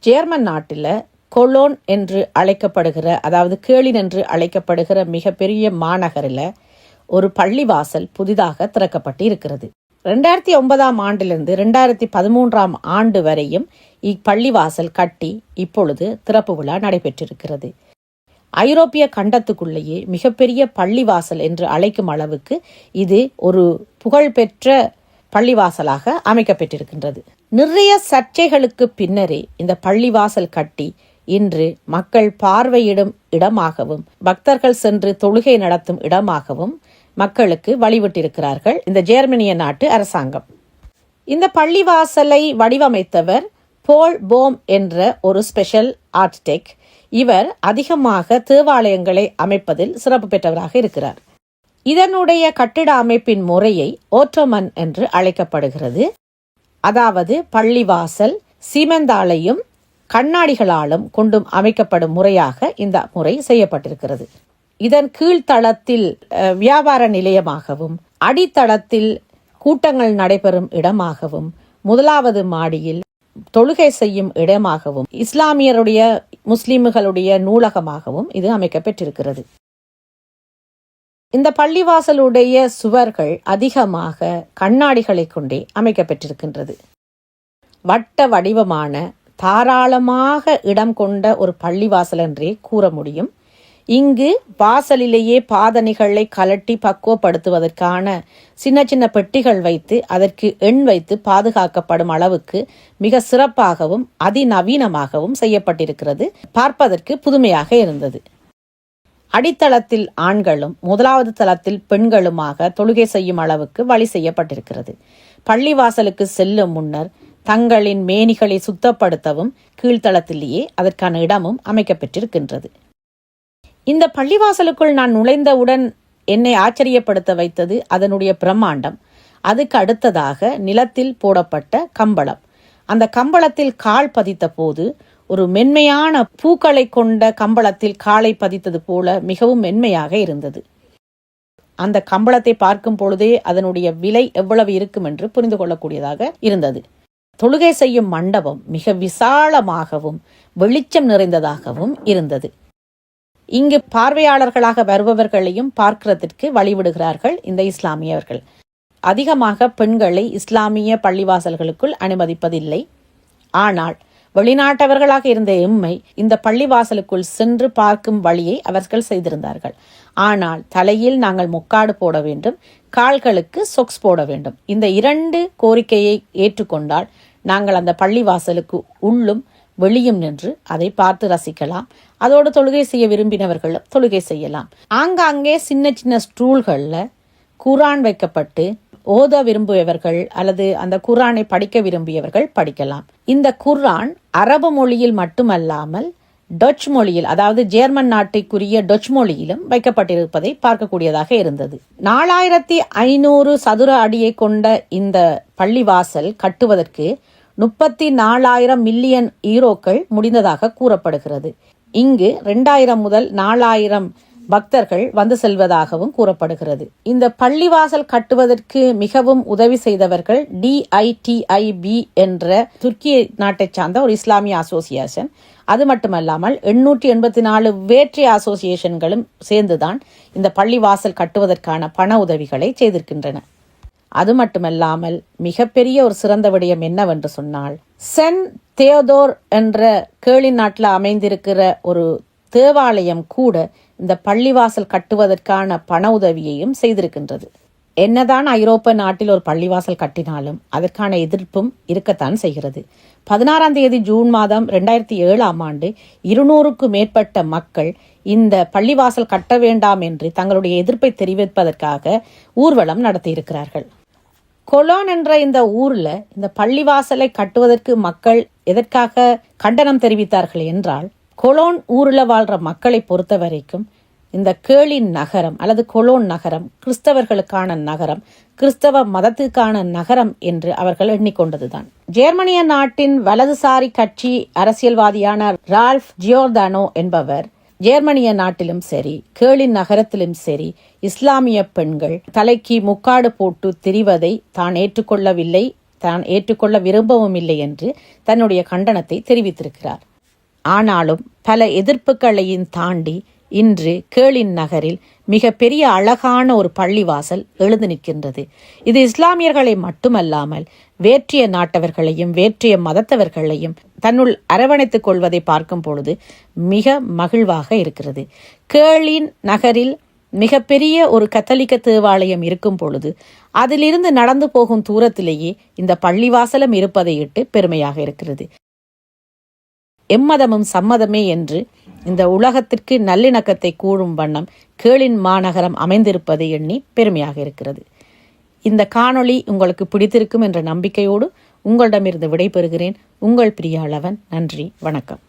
German நாட்டில் Cologne என்று அழைக்கப்படுகிற, அதாவது கேளின் என்று அழைக்கப்படுகிற மிகப்பெரிய மாநகரில் ஒரு பள்ளிவாசல் புதிதாக திறக்கப்பட்டு இருக்கிறது. 2009 ஆண்டிலிருந்து 2013 ஆண்டு வரையும் இப்பள்ளிவாசல் கட்டி இப்பொழுது திறப்பு விழா நடைபெற்றிருக்கிறது. ஐரோப்பிய கண்டத்துக்குள்ளேயே மிகப்பெரிய பள்ளிவாசல் என்று அழைக்கும் அளவுக்கு இது ஒரு புகழ்பெற்ற பள்ளிவாசலாக அமைக்கப்பட்டிருக்கின்றது. நிறைய சர்ச்சைகளுக்கு பின்னரே இந்த பள்ளிவாசல் கட்டி இன்று மக்கள் பார்வையிடும் இடமாகவும் பக்தர்கள் சென்று தொழுகை நடத்தும் இடமாகவும் மக்களுக்கு வழிவிட்டிருக்கிறார்கள் இந்த ஜெர்மனிய நாட்டு அரசாங்கம். இந்த பள்ளிவாசலை வடிவமைத்தவர் போல் போம் என்ற ஒரு ஸ்பெஷல் ஆர்கிடெக்ட். இவர் அதிகமாக தேவாலயங்களை அமைப்பதில் சிறப்பு பெற்றவராக இருக்கிறார். இதனுடைய கட்டிட அமைப்பின் முறையை ஓட்டோமன் என்று அழைக்கப்படுகிறது. அதாவது பள்ளிவாசல் சீமெந்தாலையும் கண்ணாடிகளாலும் கொண்டும் அமைக்கப்படும் முறையாக இந்த முறை செய்யப்பட்டிருக்கிறது. இதன் கீழ்த்தளத்தில் வியாபார நிலையமாகவும், அடித்தளத்தில் கூட்டங்கள் நடைபெறும் இடமாகவும், முதலாவது மாடியில் தொழுகை செய்யும் இடமாகவும், இஸ்லாமியருடைய முஸ்லிம்களுடைய நூலகமாகவும் இது அமைக்கப்பட்டிருக்கிறது. இந்த பள்ளிவாசலுடைய சுவர்கள் அதிகமாக கண்ணாடிகளை கொண்டே அமைக்கப்பட்டிருக்கின்றது. வட்ட வடிவமான தாராளமாக இடம் கொண்ட ஒரு பள்ளிவாசல் என்றே கூற முடியும். இங்கு வாசலிலேயே பாதணிகளை கலட்டி பக்குவப்படுத்துவதற்கான சின்ன சின்ன பெட்டிகள் வைத்து அதற்கு எண் வைத்து பாதுகாக்கப்படும் அளவுக்கு மிக சிறப்பாகவும் அதிநவீனமாகவும் செய்யப்பட்டிருக்கிறது. பார்ப்பதற்கு புதுமையாக இருந்தது. அடித்தளத்தில் ஆண்களும் முதலாவது தளத்தில் பெண்களுமாக தொழுகை செய்யும் அளவுக்கு வழி செய்யப்பட்டிருக்கிறது. பள்ளிவாசலுக்கு செல்லும் முன்னர் தங்களின் மேனிகளை சுத்தப்படுத்தவும் கீழ்த்தளத்திலேயே அதற்கான இடமும் அமைக்கப்பட்டிருக்கின்றது. இந்த பள்ளிவாசலுக்குள் நான் நுழைந்தவுடன் என்னை ஆச்சரியப்படுத்த வைத்தது அதனுடைய பிரம்மாண்டம். அதுக்கு அடுத்ததாக நிலத்தில் போடப்பட்ட கம்பளம். அந்த கம்பளத்தில் கால் பதித்த போது ஒரு மென்மையான பூக்களை கொண்ட கம்பளத்தில் காலை பதித்தது போல மிகவும் மென்மையாக இருந்தது. அந்த கம்பளத்தை பார்க்கும் பொழுதே அதனுடைய விலை எவ்வளவு இருக்கும் என்று புரிந்து கொள்ளக்கூடியதாக இருந்தது. தொழுகை செய்யும் மண்டபம் மிக விசாலமாகவும் வெளிச்சம் நிறைந்ததாகவும் இருந்தது. இங்கு பார்வையாளர்களாக வருபவர்களையும் பார்க்கிறதுக்கு வழிவிடுகிறார்கள் இந்த இஸ்லாமியர்கள். அதிகமாக பெண்களை இஸ்லாமிய பள்ளிவாசல்களுக்குள் அனுமதிப்பதில்லை. ஆனால் வெளிநாட்டவர்களாக இருந்த எம்மை இந்த பள்ளிவாசலுக்குள் சென்று பார்க்கும் வழியை அவர்கள் செய்திருந்தார்கள். ஆனால் தலையில் நாங்கள் முக்காடு போட வேண்டும், கால்களுக்கு சொக்ஸ் போட வேண்டும். இந்த 2 கோரிக்கையை ஏற்றுக்கொண்டால் நாங்கள் அந்த பள்ளிவாசலுக்கு உள்ளும் வெளியும் நின்று அதை பார்த்து ரசிக்கலாம். அதோடு தொழுகை செய்ய விரும்பினவர்களும் தொழுகை செய்யலாம். ஆங்காங்கே சின்ன சின்ன ஸ்டூல்களில் குரான் வைக்கப்பட்டு ஓத விரும்பியவர்கள் அல்லது அந்த குரானை படிக்க விரும்பியவர்கள் படிக்கலாம். இந்த குரான் அரபு மொழியில் மட்டுமல்லாமல் டச் மொழியில், அதாவது ஜெர்மன் நாட்டுக்குரிய டச் மொழியிலும் வைக்கப்பட்டிருப்பதை பார்க்கக்கூடியதாக இருந்தது. 4500 சதுர அடியை கொண்ட இந்த பள்ளிவாசல் கட்டுவதற்கு 34,000 மில்லியன் ஈரோக்கள் முடிந்ததாக கூறப்படுகிறது. இங்கு 2000 முதல் 4000 பக்தர்கள் வந்து செல்வதாகவும் கூறப்படுகிறது. இந்த பள்ளிவாசல் கட்டுவதற்கு மிகவும் உதவி செய்தவர்கள் DITIB என்ற துருக்கி நாட்டை சார்ந்த ஒரு இஸ்லாமிய அசோசியேஷன். அது மட்டுமல்லாமல் 884 வேற்று அசோசியேஷன்களும் சேர்ந்துதான் இந்த பள்ளிவாசல் கட்டுவதற்கான பண உதவிகளை செய்திருக்கின்றன. அது மட்டுமல்லாமல் மிகப்பெரிய ஒரு சிறந்த விடயம் என்னவென்று சொன்னால், சென்ட் தியோதோர் என்ற கேளின் நாட்டில் அமைந்திருக்கிற ஒரு தேவாலயம் கூட இந்த பள்ளிவாசல் கட்டுவதற்கான பண உதவியையும் செய்திருக்கின்றது. என்னதான் ஐரோப்பா நாட்டில் ஒரு பள்ளிவாசல் கட்டினாலும் அதற்கான எதிர்ப்பும் இருக்கத்தான் செய்கிறது. 16 ஜூன் 2007 200க்கும் மேற்பட்ட மக்கள் இந்த பள்ளிவாசல் கட்ட வேண்டாம் என்று தங்களுடைய எதிர்ப்பை தெரிவிப்பதற்காக ஊர்வலம் நடத்தியிருக்கிறார்கள். கொலோன் என்ற இந்த ஊர்ல இந்த பள்ளிவாசலை கட்டுவதற்கு மக்கள் எதற்காக கண்டனம் தெரிவித்தார்கள் என்றால், கொலோன் ஊரில் வாழ்ற மக்களை பொறுத்த வரைக்கும் இந்த கேளின் நகரம் அல்லது கொலோன் நகரம் கிறிஸ்தவர்களுக்கான நகரம், கிறிஸ்தவ மதத்துக்கான நகரம் என்று அவர்கள் எண்ணிக்கொண்டதுதான். ஜெர்மனிய நாட்டின் வலதுசாரி கட்சி அரசியல்வாதியான ரால்ஃப் ஜியோர்தானோ என்பவர் ஜெர்மனிய நாட்டிலும் சரி கேளின் நகரத்திலும் சரி இஸ்லாமிய பெண்கள் தலைக்கு முக்காடு போட்டு திரிவதை தான் ஏற்றுக்கொள்ளவில்லை தான் ஏற்றுக்கொள்ள விரும்பவும் இல்லை என்று தன்னுடைய கண்டனத்தை தெரிவித்திருக்கிறார். ஆனாலும் பல எதிர்ப்புகளையும் தாண்டி இன்று கேளின் நகரில் மிக பெரிய அழகான ஒரு பள்ளிவாசல் எழுந்து நிற்கின்றது. இது இஸ்லாமியர்களை மட்டுமல்லாமல் வேற்றிய நாட்டவர்களையும் வேற்றிய மதத்தவர்களையும் தன்னுள் அரவணைத்துக் கொள்வதை பார்க்கும் பொழுது மிக மகிழ்வாக இருக்கிறது. கேளின் நகரில் மிகப்பெரிய ஒரு கத்தோலிக்க தேவாலயம் இருக்கும் பொழுது அதிலிருந்து நடந்து போகும் தூரத்திலேயே இந்த பள்ளிவாசலம் இருப்பதை இட்டு பெருமையாக இருக்கிறது. எம்மதமும் சம்மதமே என்று இந்த உலகத்திற்கு நல்லிணக்கத்தை கூறும் வண்ணம் கேளின் மாநகரம் அமைந்திருப்பதை எண்ணி பெருமையாக இருக்கிறது. இந்த காணொளி உங்களுக்கு பிடித்திருக்கும் என்ற நம்பிக்கையோடு உங்களிடமிருந்து விடைபெறுகிறேன். உங்கள் பிரியாளவன். நன்றி, வணக்கம்.